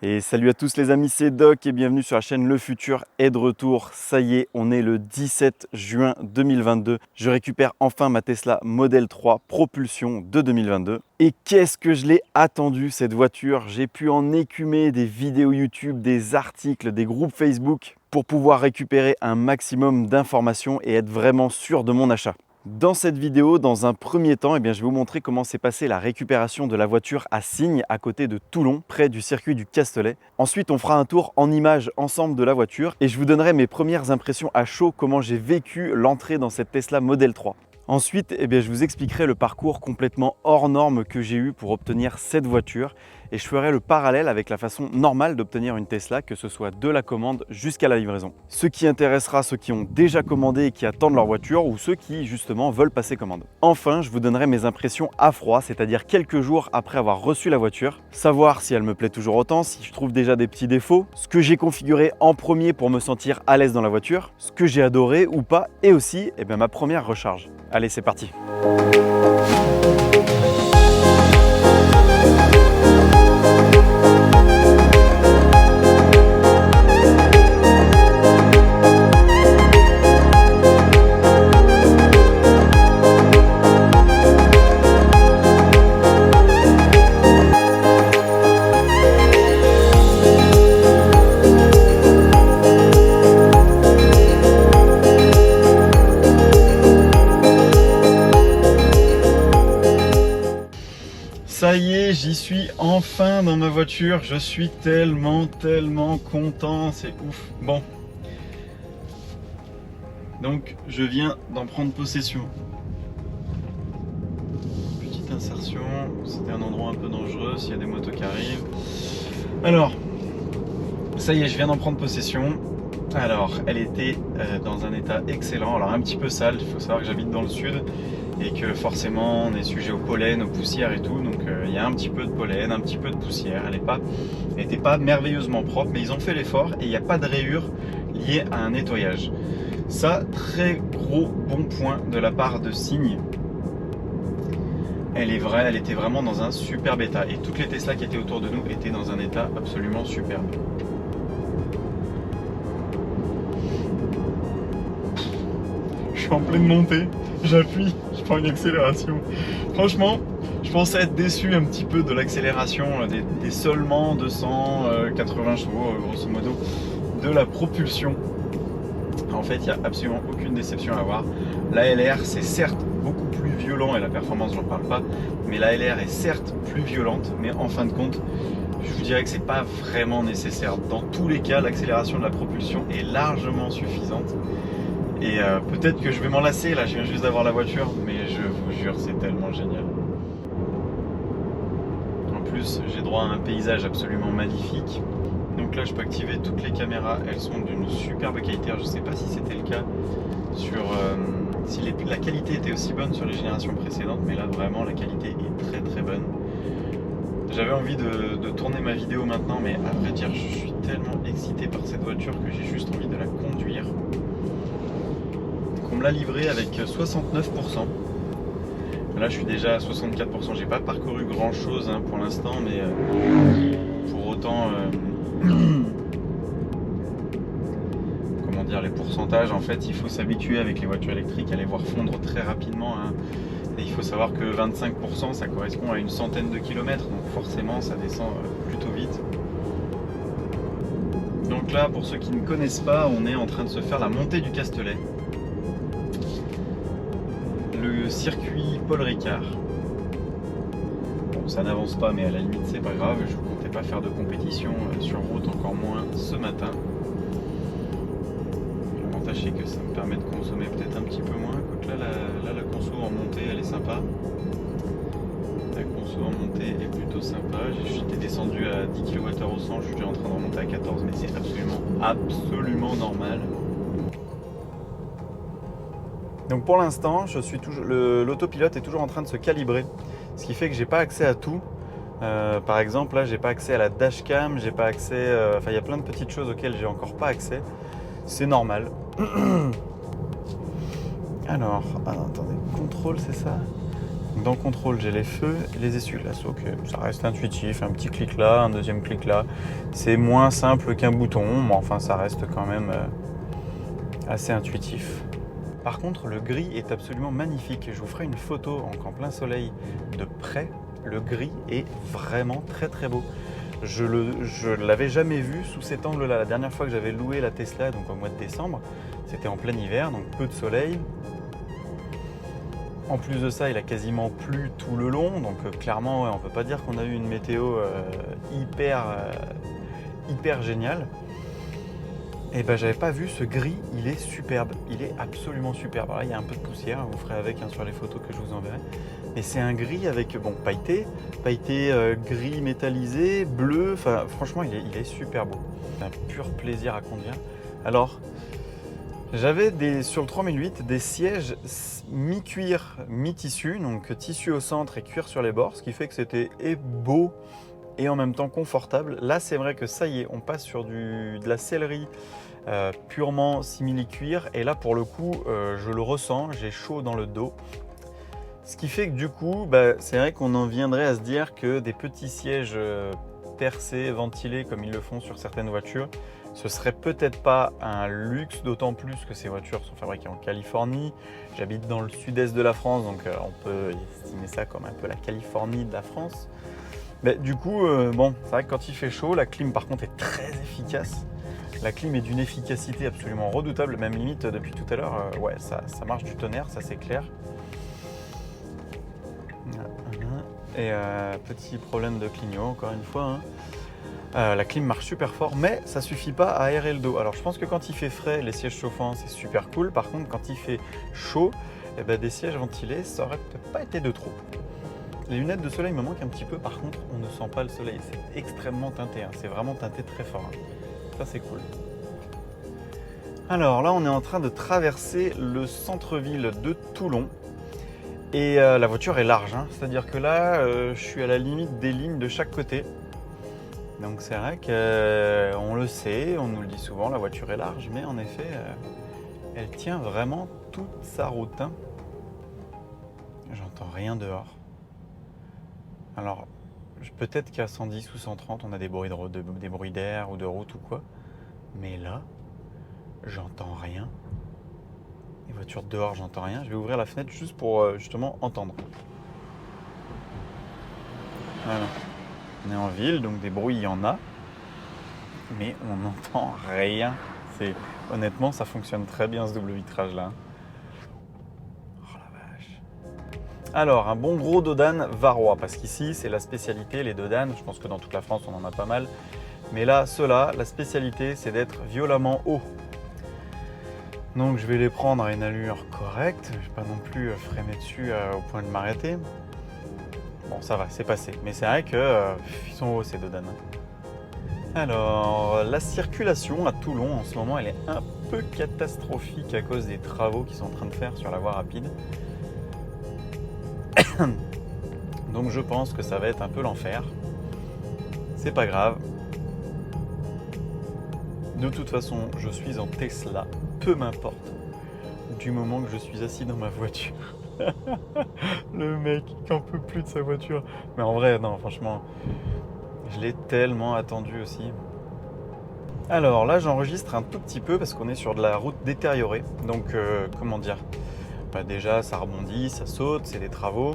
Et salut à tous les amis, c'est Doc et bienvenue sur la chaîne Le Futur est de retour. Ça y est, on est le 17 juin 2022. Je récupère enfin ma Tesla Model 3 Propulsion de 2022. Et qu'est-ce que je l'ai attendu cette voiture. J'ai pu en écumer des vidéos YouTube, des articles, des groupes Facebook pour pouvoir récupérer un maximum d'informations et être vraiment sûr de mon achat. Dans cette vidéo, dans un premier temps, je vais vous montrer comment s'est passée la récupération de la voiture à Signes, à côté de Toulon, près du circuit du Castellet. Ensuite, on fera un tour en images ensemble de la voiture et je vous donnerai mes premières impressions à chaud, comment j'ai vécu l'entrée dans cette Tesla Model 3. Ensuite, je vous expliquerai le parcours complètement hors norme que j'ai eu pour obtenir cette voiture et je ferai le parallèle avec la façon normale d'obtenir une Tesla, que ce soit de la commande jusqu'à la livraison. Ce qui intéressera ceux qui ont déjà commandé et qui attendent leur voiture ou ceux qui justement veulent passer commande. Enfin, je vous donnerai mes impressions à froid, c'est-à-dire quelques jours après avoir reçu la voiture, savoir si elle me plaît toujours autant, si je trouve déjà des petits défauts, ce que j'ai configuré en premier pour me sentir à l'aise dans la voiture, ce que j'ai adoré ou pas, et aussi ma première recharge. Allez, c'est parti! Ça y est, j'y suis enfin dans ma voiture, je suis tellement content, c'est ouf. Bon, donc je viens d'en prendre possession. Petite insertion, c'était un endroit un peu dangereux s'il y a des motos qui arrivent. Alors, ça y est, je viens d'en prendre possession. Alors, elle était dans un état excellent, alors un petit peu sale, il faut savoir que j'habite dans le sud et que forcément on est sujet au pollen, aux poussières et tout, donc il y a un petit peu de pollen, un petit peu de poussière, elle n'était pas merveilleusement propre, mais ils ont fait l'effort et il n'y a pas de rayures liées à un nettoyage. Ça, très gros bon point de la part de Signes. Elle était vraiment dans un superbe état et toutes les Tesla qui étaient autour de nous étaient dans un état absolument superbe. Je suis en pleine montée, j'appuie, je prends une accélération. Franchement, je pensais être déçu un petit peu de l'accélération des seulement 280 chevaux, grosso modo, de la propulsion. En fait, il n'y a absolument aucune déception à avoir. L'ALR, c'est certes beaucoup plus violent, et la performance, j'en parle pas, mais l'ALR est certes plus violente, mais en fin de compte, je vous dirais que c'est pas vraiment nécessaire. Dans tous les cas, l'accélération de la propulsion est largement suffisante. Et peut-être que je vais m'en lasser, là je viens juste d'avoir la voiture, mais je vous jure c'est tellement génial. En plus j'ai droit à un paysage absolument magnifique. Donc là je peux activer toutes les caméras, elles sont d'une superbe qualité. Alors, je ne sais pas si c'était le cas sur si la qualité était aussi bonne sur les générations précédentes, mais là vraiment la qualité est très bonne. J'avais envie de tourner ma vidéo maintenant, mais à vrai dire je suis tellement excité par cette voiture que j'ai juste envie de la conduire. On me l'a livré avec 69%. Là je suis déjà à 64%. J'ai pas parcouru grand chose pour l'instant, mais pour autant comment dire, les pourcentages, en fait il faut s'habituer avec les voitures électriques à les voir fondre très rapidement. Et il faut savoir que 25% ça correspond à une centaine de kilomètres, donc forcément ça descend plutôt vite. Donc là, pour ceux qui ne connaissent pas, on est en train de se faire la montée du Castellet. Le circuit Paul Ricard. Bon, ça n'avance pas, mais à la limite c'est pas grave, je ne comptais pas faire de compétition sur route, encore moins ce matin. L'avantage c'est que ça me permet de consommer peut-être un petit peu moins, quoique là la conso en montée elle est sympa. La conso en montée est plutôt sympa. J'étais descendu à 10 km/h au 100, je suis déjà en train de remonter à 14, mais c'est absolument normal. Donc pour l'instant, l'autopilote est toujours en train de se calibrer, ce qui fait que j'ai pas accès à tout. Par exemple, là, j'ai pas accès à la dashcam, j'ai pas accès. Il y a plein de petites choses auxquelles j'ai encore pas accès. C'est normal. Alors, attendez, contrôle, c'est ça? Dans contrôle, j'ai les feux et les essuie-glaces. Ok, ça reste intuitif, un petit clic là, un deuxième clic là. C'est moins simple qu'un bouton, mais enfin ça reste quand même assez intuitif. Par contre, le gris est absolument magnifique. Je vous ferai une photo en plein soleil de près. Le gris est vraiment très très beau. Je l'avais jamais vu sous cet angle-là. La dernière fois que j'avais loué la Tesla, donc au mois de décembre, c'était en plein hiver, donc peu de soleil. En plus de ça, il a quasiment plu tout le long, donc clairement, ouais, on ne peut pas dire qu'on a eu une météo hyper géniale. Et ben j'avais pas vu ce gris, il est superbe, il est absolument superbe. Alors là il y a un peu de poussière, vous ferez avec sur les photos que je vous enverrai. Et c'est un gris avec, bon, pailleté gris métallisé, bleu, enfin franchement il est super beau. C'est un pur plaisir à conduire. Alors, j'avais sur le 3008 des sièges mi-cuir, mi-tissu, donc tissu au centre et cuir sur les bords, ce qui fait que c'était beau et en même temps confortable. Là, c'est vrai que ça y est, on passe sur de la sellerie purement simili-cuir. Et là, pour le coup, je le ressens, j'ai chaud dans le dos. Ce qui fait que du coup, c'est vrai qu'on en viendrait à se dire que des petits sièges percés, ventilés, comme ils le font sur certaines voitures, ce serait peut-être pas un luxe, d'autant plus que ces voitures sont fabriquées en Californie. J'habite dans le sud-est de la France, donc on peut estimer ça comme un peu la Californie de la France. Mais du coup, bon, c'est vrai que quand il fait chaud, la clim par contre est très efficace. La clim est d'une efficacité absolument redoutable, même limite depuis tout à l'heure, ouais, ça marche du tonnerre, ça c'est clair. Et petit problème de clignot, encore une fois. La clim marche super fort, mais ça suffit pas à aérer le dos. Alors je pense que quand il fait frais, les sièges chauffants, c'est super cool. Par contre, quand il fait chaud, des sièges ventilés, ça aurait peut-être pas été de trop. Les lunettes de soleil me manquent un petit peu, par contre on ne sent pas le soleil, c'est extrêmement teinté, c'est vraiment teinté très fort. Ça c'est cool. Alors là on est en train de traverser le centre-ville de Toulon et la voiture est large, c'est-à-dire que là je suis à la limite des lignes de chaque côté. Donc c'est vrai qu'on le sait, on nous le dit souvent, la voiture est large, mais en effet elle tient vraiment toute sa route. J'entends rien dehors. Alors, peut-être qu'à 110 ou 130, on a des bruits des bruits d'air ou de route ou quoi. Mais là, j'entends rien. Les voitures dehors, j'entends rien. Je vais ouvrir la fenêtre juste pour justement entendre. Voilà. On est en ville, donc des bruits, il y en a. Mais on n'entend rien. Honnêtement, ça fonctionne très bien ce double vitrage là. Alors, un bon gros dodane varois, parce qu'ici, c'est la spécialité, les dodanes. Je pense que dans toute la France, on en a pas mal. Mais là, ceux-là, la spécialité, c'est d'être violemment haut. Donc, je vais les prendre à une allure correcte. Je ne vais pas non plus freiner dessus au point de m'arrêter. Bon, ça va, c'est passé. Mais c'est vrai qu'ils sont hauts, ces dodanes. Alors, la circulation à Toulon, en ce moment, elle est un peu catastrophique à cause des travaux qu'ils sont en train de faire sur la voie rapide. Donc je pense que ça va être un peu l'enfer. C'est pas grave. De toute façon, je suis en Tesla, peu m'importe. Du moment que je suis assis dans ma voiture. Le mec qui en peut plus de sa voiture. Mais en vrai, non, franchement, je l'ai tellement attendu aussi. Alors là, j'enregistre un tout petit peu parce qu'on est sur de la route détériorée. Donc, comment dire, déjà, ça rebondit, ça saute, c'est des travaux.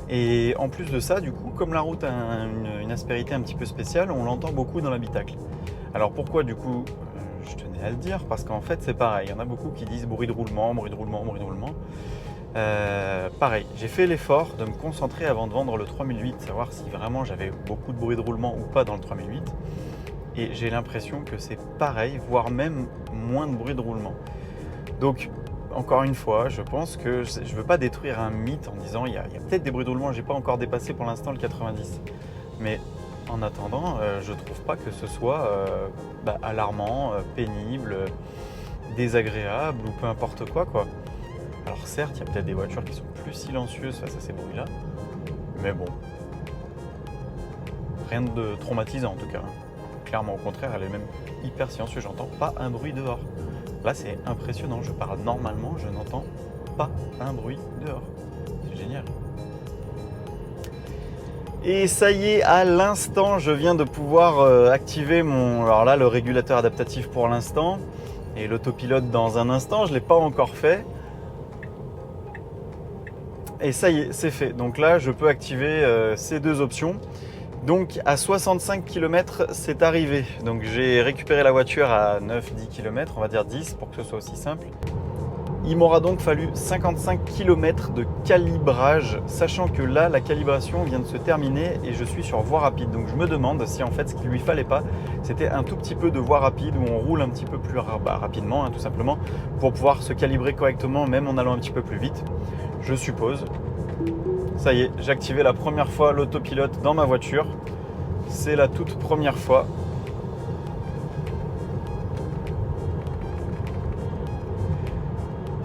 Et en plus de ça, du coup, comme la route a une aspérité un petit peu spéciale, on l'entend beaucoup dans l'habitacle. Alors pourquoi du coup je tenais à le dire, parce qu'en fait c'est pareil, il y en a beaucoup qui disent bruit de roulement, bruit de roulement, bruit de roulement. Pareil, j'ai fait l'effort de me concentrer avant de vendre le 3008, savoir si vraiment j'avais beaucoup de bruit de roulement ou pas dans le 3008. Et j'ai l'impression que c'est pareil, voire même moins de bruit de roulement. Donc encore une fois, je pense que je ne veux pas détruire un mythe en disant il y a peut-être des bruits de roulement, je n'ai pas encore dépassé pour l'instant le 90. Mais en attendant, je ne trouve pas que ce soit alarmant, pénible, désagréable ou peu importe quoi. Alors certes, il y a peut-être des voitures qui sont plus silencieuses face à ces bruits-là, mais bon, rien de traumatisant en tout cas. Clairement, au contraire, elle est même hyper silencieuse, j'entends pas un bruit dehors. Là, c'est impressionnant, je parle normalement, je n'entends pas un bruit dehors. C'est génial. Et ça y est, à l'instant, je viens de pouvoir activer mon... Alors là, le régulateur adaptatif pour l'instant et l'autopilote dans un instant, je ne l'ai pas encore fait. Et ça y est, c'est fait. Donc là, je peux activer ces deux options. Donc à 65 km, c'est arrivé. Donc j'ai récupéré la voiture à 9-10 km, on va dire 10 pour que ce soit aussi simple. Il m'aura donc fallu 55 km de calibrage, sachant que là, la calibration vient de se terminer et je suis sur voie rapide. Donc je me demande si en fait ce qu'il lui fallait pas, c'était un tout petit peu de voie rapide où on roule un petit peu plus rapidement, tout simplement, pour pouvoir se calibrer correctement, même en allant un petit peu plus vite, je suppose. Ça y est, j'ai activé la première fois l'autopilote dans ma voiture. C'est la toute première fois.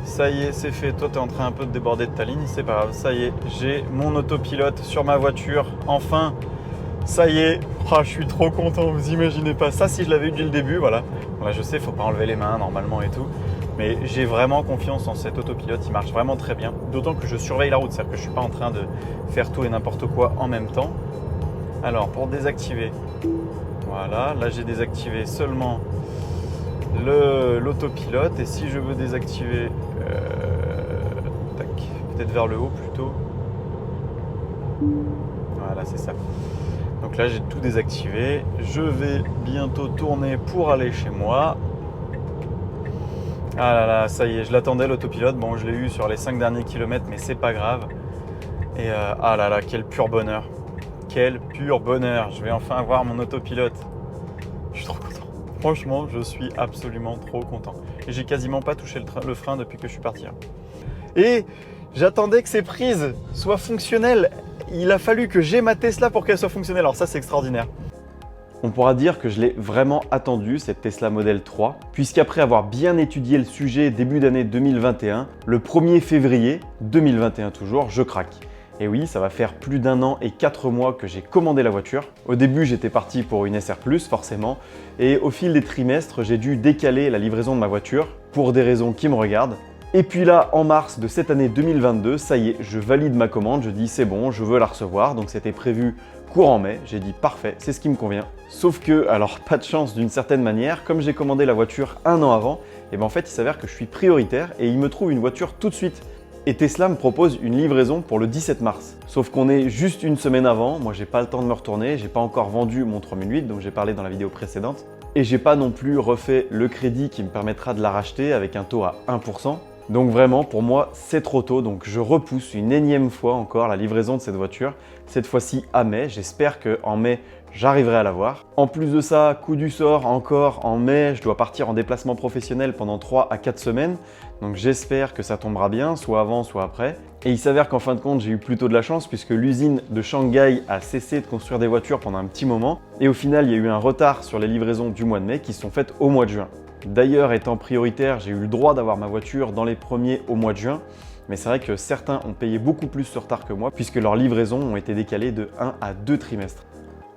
Ça y est, c'est fait. Toi, tu es en train un peu de déborder de ta ligne, c'est pas grave. Ça y est, j'ai mon autopilote sur ma voiture. Enfin, ça y est. Oh, je suis trop content, vous imaginez pas. Ça, si je l'avais eu dès le début, voilà. Voilà, je sais, il ne faut pas enlever les mains normalement et tout. Mais j'ai vraiment confiance en cet autopilote, il marche vraiment très bien. D'autant que je surveille la route, c'est-à-dire que je ne suis pas en train de faire tout et n'importe quoi en même temps. Alors, pour désactiver, voilà, là j'ai désactivé seulement l'autopilote. Et si je veux désactiver, peut-être vers le haut plutôt. Voilà, c'est ça. Donc là, j'ai tout désactivé. Je vais bientôt tourner pour aller chez moi. Ah là là, ça y est, je l'attendais l'autopilote. Bon, je l'ai eu sur les 5 derniers kilomètres, mais c'est pas grave. Et ah là là, quel pur bonheur. Quel pur bonheur. Je vais enfin avoir mon autopilote. Je suis trop content. Franchement, je suis absolument trop content. Et j'ai quasiment pas touché le frein depuis que je suis parti. Et j'attendais que ces prises soient fonctionnelles. Il a fallu que j'aie ma Tesla pour qu'elle soit fonctionnelle. Alors ça, c'est extraordinaire. On pourra dire que je l'ai vraiment attendu, cette Tesla Model 3, puisqu'après avoir bien étudié le sujet début d'année 2021, le 1er février 2021 toujours, je craque. Et oui, ça va faire plus d'1 an et 4 mois que j'ai commandé la voiture. Au début, j'étais parti pour une SR+, forcément, et au fil des trimestres, j'ai dû décaler la livraison de ma voiture pour des raisons qui me regardent. Et puis là, en mars de cette année 2022, ça y est, je valide ma commande, je dis c'est bon, je veux la recevoir, donc c'était prévu courant mai, j'ai dit parfait, c'est ce qui me convient. Sauf que, alors pas de chance d'une certaine manière, comme j'ai commandé la voiture 1 an avant, et ben en fait il s'avère que je suis prioritaire et il me trouve une voiture tout de suite. Et Tesla me propose une livraison pour le 17 mars. Sauf qu'on est juste une semaine avant, moi j'ai pas le temps de me retourner, j'ai pas encore vendu mon 3008 dont j'ai parlé dans la vidéo précédente, et j'ai pas non plus refait le crédit qui me permettra de la racheter avec un taux à 1%. Donc vraiment, pour moi, c'est trop tôt, donc je repousse une énième fois encore la livraison de cette voiture, cette fois-ci à mai. J'espère qu'en mai, j'arriverai à l'avoir. En plus de ça, coup du sort, encore en mai, je dois partir en déplacement professionnel pendant 3 à 4 semaines. Donc j'espère que ça tombera bien, soit avant, soit après. Et il s'avère qu'en fin de compte, j'ai eu plutôt de la chance puisque l'usine de Shanghai a cessé de construire des voitures pendant un petit moment. Et au final, il y a eu un retard sur les livraisons du mois de mai qui se sont faites au mois de juin. D'ailleurs, étant prioritaire, j'ai eu le droit d'avoir ma voiture dans les premiers au mois de juin. Mais c'est vrai que certains ont payé beaucoup plus ce retard que moi puisque leurs livraisons ont été décalées de 1 à 2 trimestres.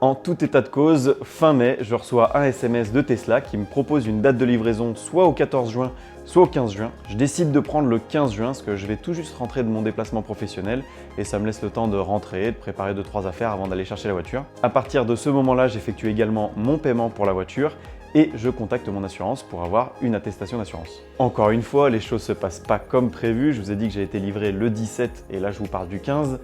En tout état de cause, fin mai, je reçois un SMS de Tesla qui me propose une date de livraison soit au 14 juin, soit au 15 juin. Je décide de prendre le 15 juin parce que je vais tout juste rentrer de mon déplacement professionnel et ça me laisse le temps de rentrer, de préparer 2-3 affaires avant d'aller chercher la voiture. À partir de ce moment-là, j'effectue également mon paiement pour la voiture et je contacte mon assurance pour avoir une attestation d'assurance. Encore une fois, les choses ne se passent pas comme prévu. Je vous ai dit que j'ai été livré le 17 et là je vous parle du 15.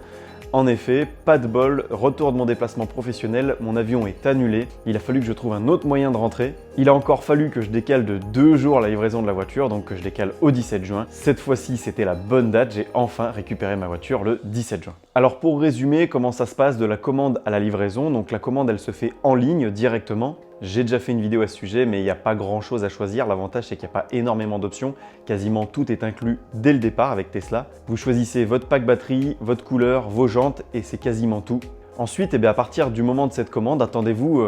En effet, pas de bol, retour de mon déplacement professionnel, mon avion est annulé. Il a fallu que je trouve un autre moyen de rentrer. Il a encore fallu que je décale de 2 jours la livraison de la voiture, donc que je décale au 17 juin. Cette fois-ci, c'était la bonne date, j'ai enfin récupéré ma voiture le 17 juin. Alors pour résumer, comment ça se passe de la commande à la livraison, donc la commande elle se fait en ligne directement. J'ai déjà fait une vidéo à ce sujet, mais il n'y a pas grand chose à choisir. L'avantage, c'est qu'il n'y a pas énormément d'options. Quasiment tout est inclus dès le départ avec Tesla. Vous choisissez votre pack batterie, votre couleur, vos jantes et c'est quasiment tout. Ensuite, à partir du moment de cette commande, attendez-vous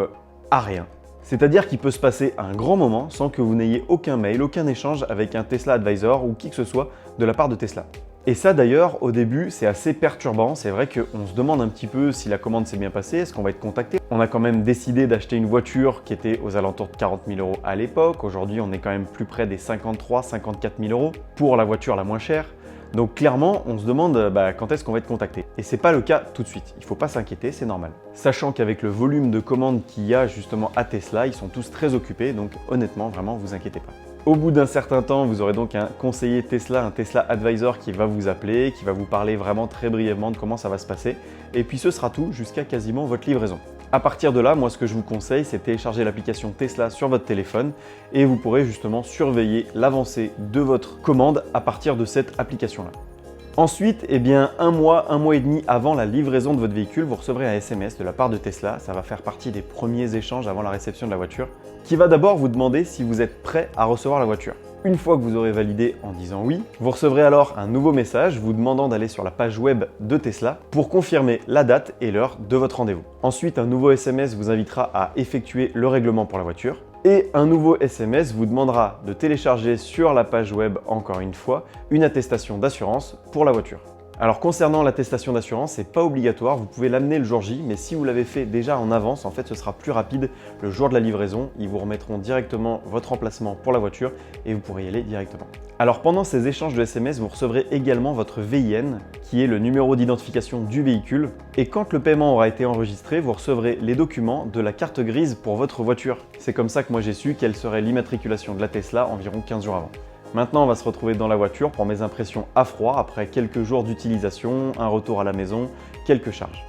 à rien. C'est-à-dire qu'il peut se passer un grand moment sans que vous n'ayez aucun mail, aucun échange avec un Tesla Advisor ou qui que ce soit de la part de Tesla. Et ça d'ailleurs, au début, c'est assez perturbant. C'est vrai qu'on se demande un petit peu si la commande s'est bien passée, est-ce qu'on va être contacté. On a quand même décidé d'acheter une voiture qui était aux alentours de 40 000 € à l'époque. Aujourd'hui, on est quand même plus près des 53 000 54 000 € pour la voiture la moins chère. Donc clairement, on se demande quand est-ce qu'on va être contacté. Et c'est pas le cas tout de suite. Il faut pas s'inquiéter, c'est normal. Sachant qu'avec le volume de commandes qu'il y a justement à Tesla, ils sont tous très occupés, donc honnêtement, vraiment, vous inquiétez pas. Au bout d'un certain temps, vous aurez donc un conseiller Tesla, un Tesla Advisor qui va vous appeler, qui va vous parler vraiment très brièvement de comment ça va se passer. Et puis ce sera tout jusqu'à quasiment votre livraison. À partir de là, moi ce que je vous conseille, c'est télécharger l'application Tesla sur votre téléphone et vous pourrez justement surveiller l'avancée de votre commande à partir de cette application-là. Ensuite, un mois et demi avant la livraison de votre véhicule, vous recevrez un SMS de la part de Tesla. Ça va faire partie des premiers échanges avant la réception de la voiture, qui va d'abord vous demander si vous êtes prêt à recevoir la voiture. Une fois que vous aurez validé en disant oui, vous recevrez alors un nouveau message vous demandant d'aller sur la page web de Tesla pour confirmer la date et l'heure de votre rendez-vous. Ensuite, un nouveau SMS vous invitera à effectuer le règlement pour la voiture. Et un nouveau SMS vous demandera de télécharger sur la page web, encore une fois, une attestation d'assurance pour la voiture. Alors concernant l'attestation d'assurance, c'est pas obligatoire, vous pouvez l'amener le jour J, mais si vous l'avez fait déjà en avance, en fait ce sera plus rapide le jour de la livraison. Ils vous remettront directement votre emplacement pour la voiture et vous pourrez y aller directement. Alors pendant ces échanges de SMS, vous recevrez également votre VIN, qui est le numéro d'identification du véhicule. Et quand le paiement aura été enregistré, vous recevrez les documents de la carte grise pour votre voiture. C'est comme ça que moi j'ai su quelle serait l'immatriculation de la Tesla environ 15 jours avant. Maintenant, on va se retrouver dans la voiture pour mes impressions à froid après quelques jours d'utilisation, un retour à la maison, quelques charges.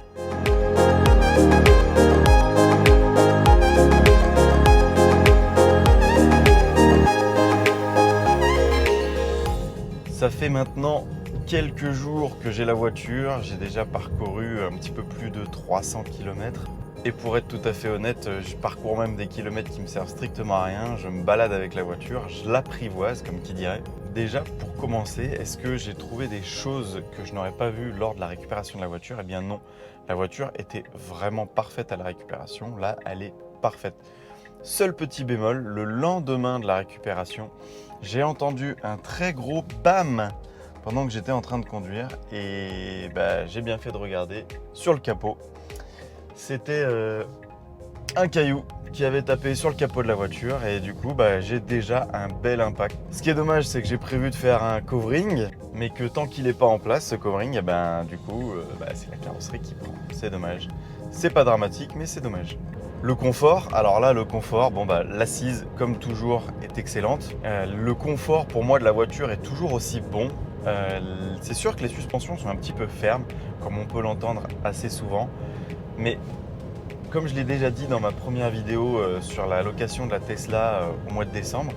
Ça fait maintenant quelques jours que j'ai la voiture, j'ai déjà parcouru un petit peu plus de 300 km. Et pour être tout à fait honnête, je parcours même des kilomètres qui me servent strictement à rien. Je me balade avec la voiture, je l'apprivoise comme qui dirait. Déjà, pour commencer, est-ce que j'ai trouvé des choses que je n'aurais pas vues lors de la récupération de la voiture? Eh bien non, la voiture était vraiment parfaite à la récupération. Là, elle est parfaite. Seul petit bémol, le lendemain de la récupération, j'ai entendu un très gros BAM pendant que j'étais en train de conduire et j'ai bien fait de regarder sur le capot. C'était un caillou qui avait tapé sur le capot de la voiture et du coup j'ai déjà un bel impact. Ce qui est dommage, c'est que j'ai prévu de faire un covering, mais que tant qu'il n'est pas en place ce covering, c'est la carrosserie qui prend. C'est dommage. C'est pas dramatique, mais c'est dommage. Le confort, alors là le confort, l'assise comme toujours est excellente. Le confort pour moi de la voiture est toujours aussi bon. C'est sûr que les suspensions sont un petit peu fermes, comme on peut l'entendre assez souvent. Mais comme je l'ai déjà dit dans ma première vidéo sur la location de la Tesla au mois de décembre,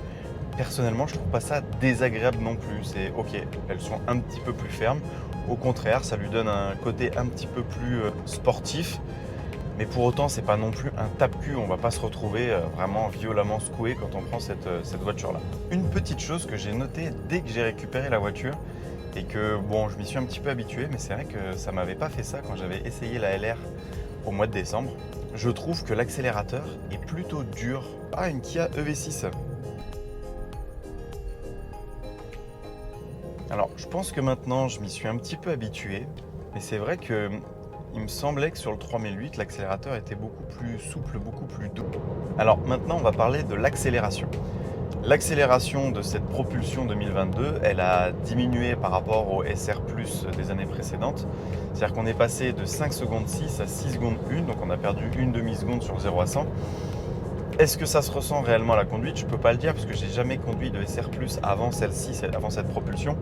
personnellement je trouve pas ça désagréable non plus. C'est ok, elles sont un petit peu plus fermes. Au contraire, ça lui donne un côté un petit peu plus sportif. Mais pour autant, c'est pas non plus un tape-cul. On va pas se retrouver vraiment violemment secoué quand on prend cette voiture-là. Une petite chose que j'ai notée dès que j'ai récupéré la voiture, et que je m'y suis un petit peu habitué, mais c'est vrai que ça m'avait pas fait ça quand j'avais essayé la LR au mois de décembre. Je trouve que l'accélérateur est plutôt dur. Ah, une Kia EV6. Alors, je pense que maintenant, je m'y suis un petit peu habitué, mais c'est vrai que il me semblait que sur le 3008, l'accélérateur était beaucoup plus souple, beaucoup plus doux. Alors maintenant, on va parler de l'accélération. L'accélération de cette propulsion 2022, elle a diminué par rapport au SR+ des années précédentes. C'est-à-dire qu'on est passé de 5 secondes 6 à 6 secondes 1, donc on a perdu une demi-seconde sur 0 à 100. Est-ce que ça se ressent réellement à la conduite? Je ne peux pas le dire parce que j'ai jamais conduit de SR+ avant celle-ci, avant cette propulsion.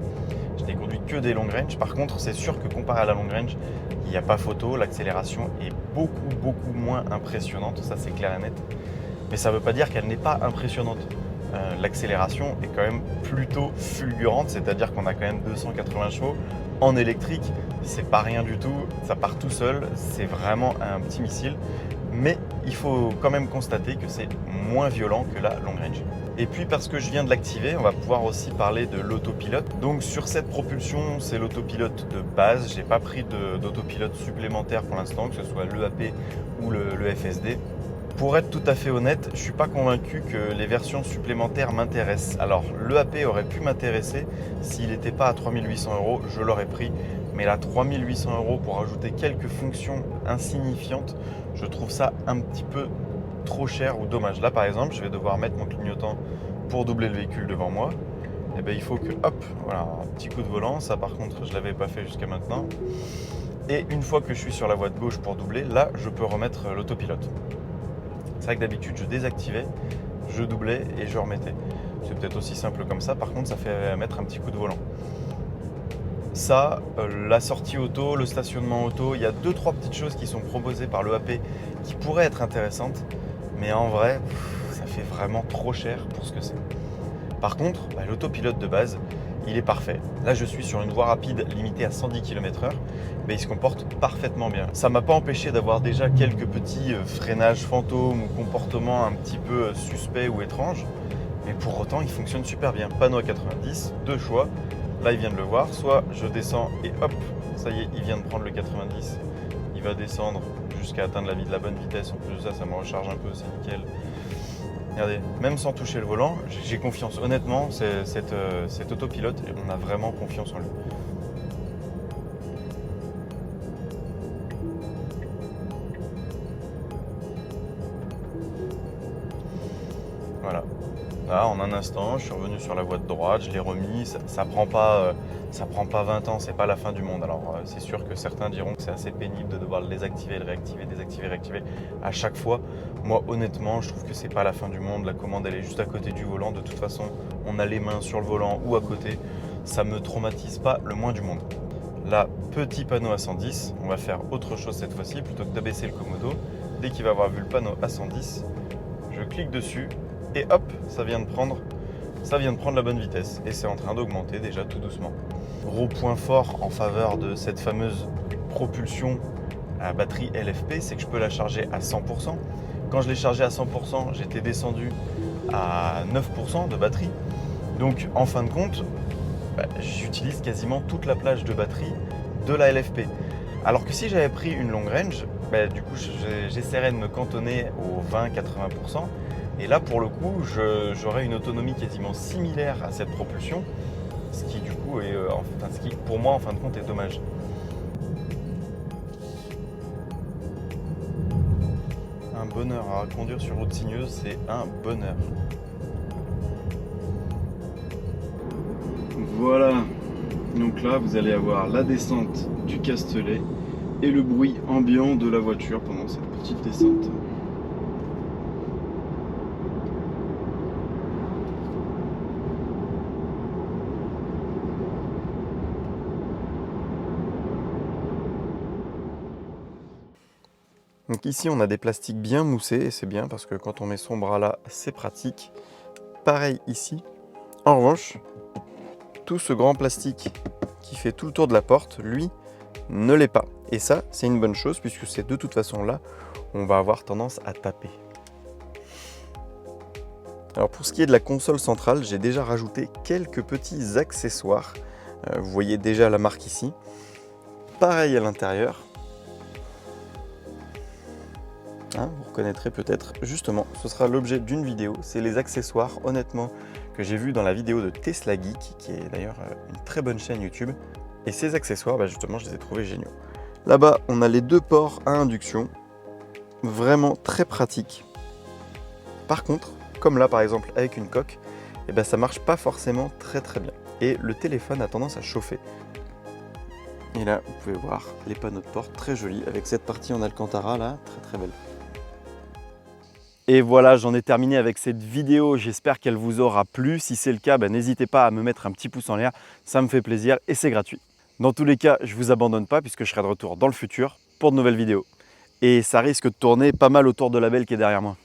Je n'ai conduit que des long range. Par contre, c'est sûr que comparé à la long range, il n'y a pas photo. L'accélération est beaucoup moins impressionnante, ça c'est clair et net. Mais ça ne veut pas dire qu'elle n'est pas impressionnante. L'accélération est quand même plutôt fulgurante, c'est-à-dire qu'on a quand même 280 chevaux en électrique. C'est pas rien du tout, ça part tout seul, c'est vraiment un petit missile. Mais il faut quand même constater que c'est moins violent que la long range. Et puis parce que je viens de l'activer, on va pouvoir aussi parler de l'autopilote. Donc sur cette propulsion, c'est l'autopilote de base. J'ai pas pris d'autopilote supplémentaire pour l'instant, que ce soit l'EAP ou le FSD. Pour être tout à fait honnête, je ne suis pas convaincu que les versions supplémentaires m'intéressent. Alors l'EAP aurait pu m'intéresser s'il n'était pas à 3 800 €, je l'aurais pris. Mais là, 3 800 € pour ajouter quelques fonctions insignifiantes, je trouve ça un petit peu trop cher ou dommage. Là par exemple, je vais devoir mettre mon clignotant pour doubler le véhicule devant moi. et ben il faut que, hop, voilà, un petit coup de volant. Ça par contre, je ne l'avais pas fait jusqu'à maintenant. Et une fois que je suis sur la voie de gauche pour doubler, là, je peux remettre l'autopilote. C'est vrai que d'habitude, je désactivais, je doublais et je remettais. C'est peut-être aussi simple comme ça. Par contre, ça fait mettre un petit coup de volant. Ça, la sortie auto, le stationnement auto, il y a 2-3 petites choses qui sont proposées par l'EAP qui pourraient être intéressantes. Mais en vrai, ça fait vraiment trop cher pour ce que c'est. Par contre, l'autopilote de base, il est parfait. Là, je suis sur une voie rapide limitée à 110 km/h, mais il se comporte parfaitement bien. Ça ne m'a pas empêché d'avoir déjà quelques petits freinages fantômes ou comportements un petit peu suspects ou étranges, mais pour autant, il fonctionne super bien. Panneau à 90, deux choix. Là, il vient de le voir. Soit je descends et hop, ça y est, il vient de prendre le 90. Il va descendre jusqu'à atteindre la bonne vitesse. En plus de ça, ça me recharge un peu, c'est nickel. Regardez, même sans toucher le volant, j'ai confiance. Honnêtement, cet autopilote, on a vraiment confiance en lui. Voilà. Là, en un instant, je suis revenu sur la voie de droite, je l'ai remis. Ça prend pas 20 ans, c'est pas la fin du monde. Alors, c'est sûr que certains diront que c'est assez pénible de devoir le désactiver, le réactiver, désactiver, réactiver à chaque fois. Moi, honnêtement, je trouve que c'est pas la fin du monde. La commande, elle est juste à côté du volant. De toute façon, on a les mains sur le volant ou à côté. Ça me traumatise pas le moins du monde. Là, petit panneau à 110. On va faire autre chose cette fois-ci. Plutôt que d'abaisser le commodo, dès qu'il va avoir vu le panneau à 110, je clique dessus. Et hop, ça vient de prendre la bonne vitesse. Et c'est en train d'augmenter déjà tout doucement. Gros point fort en faveur de cette fameuse propulsion à batterie LFP, c'est que je peux la charger à 100%. Quand je l'ai chargée à 100%, j'étais descendu à 9% de batterie. Donc en fin de compte, j'utilise quasiment toute la plage de batterie de la LFP. Alors que si j'avais pris une long range, du coup j'essaierais de me cantonner aux 20-80%. Et là, pour le coup, j'aurais une autonomie quasiment similaire à cette propulsion, ce qui du coup est, ce qui pour moi en fin de compte est dommage. Un bonheur à conduire sur route sinueuse, c'est un bonheur. Voilà, donc là vous allez avoir la descente du Castellet et le bruit ambiant de la voiture pendant cette petite descente. Donc ici on a des plastiques bien moussés et c'est bien parce que quand on met son bras là c'est pratique. Pareil ici. En revanche, tout ce grand plastique qui fait tout le tour de la porte, lui, ne l'est pas. Et ça c'est une bonne chose puisque c'est de toute façon là on va avoir tendance à taper. Alors pour ce qui est de la console centrale, j'ai déjà rajouté quelques petits accessoires. Vous voyez déjà la marque ici. Pareil à l'intérieur. Vous reconnaîtrez peut-être, justement, ce sera l'objet d'une vidéo, c'est les accessoires, honnêtement, que j'ai vu dans la vidéo de Tesla Geek, qui est d'ailleurs une très bonne chaîne YouTube. Et ces accessoires, justement, je les ai trouvés géniaux. Là-bas, on a les deux ports à induction, vraiment très pratiques. Par contre, comme là par exemple avec une coque, ça marche pas forcément très bien. Et le téléphone a tendance à chauffer. Et là, vous pouvez voir les panneaux de porte très jolis, avec cette partie en alcantara là, très belle. Et voilà, j'en ai terminé avec cette vidéo, j'espère qu'elle vous aura plu. Si c'est le cas, n'hésitez pas à me mettre un petit pouce en l'air, ça me fait plaisir et c'est gratuit. Dans tous les cas, je ne vous abandonne pas puisque je serai de retour dans le futur pour de nouvelles vidéos. Et ça risque de tourner pas mal autour de la belle qui est derrière moi.